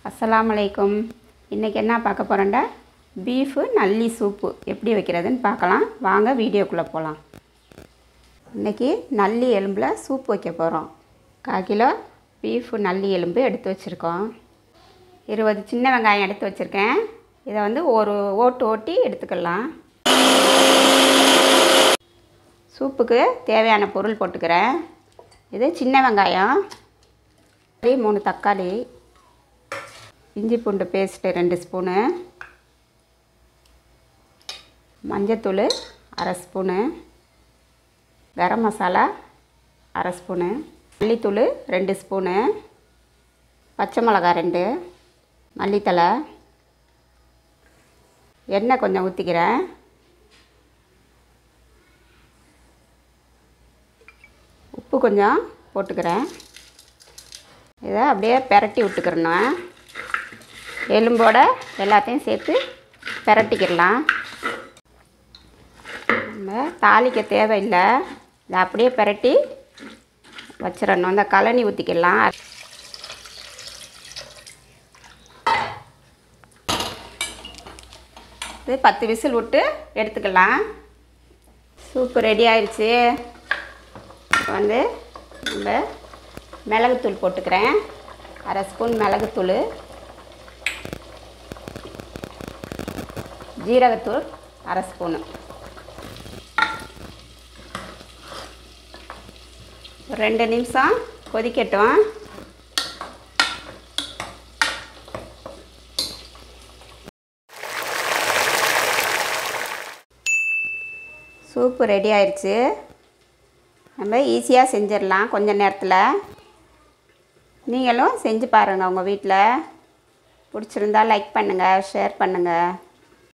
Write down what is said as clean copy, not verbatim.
அஸ்ஸலாமலைக்கும். இன்றைக்கி என்ன பார்க்க போகிறேன்டா, பீஃபு நல்லி சூப்பு எப்படி வைக்கிறதுன்னு பார்க்கலாம். வாங்க வீடியோக்குள்ளே போகலாம். இன்றைக்கி நல்லி எலும்பில் சூப் வைக்க போகிறோம். 1/4 கிலோ பீஃபு நல்லி எலும்பு எடுத்து வச்சுருக்கோம். 20 சின்ன வெங்காயம் எடுத்து வச்சுருக்கேன். இதை வந்து ஒரு ஓட்டி எடுத்துக்கலாம். சூப்புக்கு தேவையான பொருள் போட்டுக்கிறேன். இது சின்ன வெங்காயம், 3 தக்காளி, இஞ்சி பூண்டு பேஸ்ட்டு 2 ஸ்பூனு, மஞ்சத்தூள் 1/2 ஸ்பூனு, கரம் மசாலா 1/2 ஸ்பூனு, மல்லித்தூள் 2 ஸ்பூனு, பச்சை மிளகா 2, மல்லித்தலை, எண்ணெய் கொஞ்சம் ஊற்றிக்கிறேன். உப்பு கொஞ்சம் போட்டுக்கிறேன். இதை அப்படியே பெரட்டி விட்டுக்கிறணும். எலும்போட எல்லாத்தையும் சேர்த்து பெரட்டிக்கிடலாம். நம்ம தாளிக்க தேவையில்லை, இதை அப்படியே பெரட்டி வச்சிடணும். இந்த கழனி ஊற்றிக்கிடலாம். இது 10 விசில் விட்டு எடுத்துக்கலாம். சூப்பு ரெடி ஆயிடுச்சு. வந்து நம்ம மிளகுத்தூள் போட்டுக்கிறேன். 1/2 ஸ்பூன் மிளகுத்தூள், ஜீரகத்தூள் 1/2 ஸ்பூனு, ஒரு 2 நிமிஷம் கொதிக்கட்டும். சூப்பு ரெடி ஆயிடுச்சு. நம்ம ஈஸியாக செஞ்சிடலாம் கொஞ்சம் நேரத்தில். நீங்களும் செஞ்சு பாருங்கள் உங்கள் வீட்டில். பிடிச்சிருந்தா லைக் பண்ணுங்கள், ஷேர் பண்ணுங்கள்.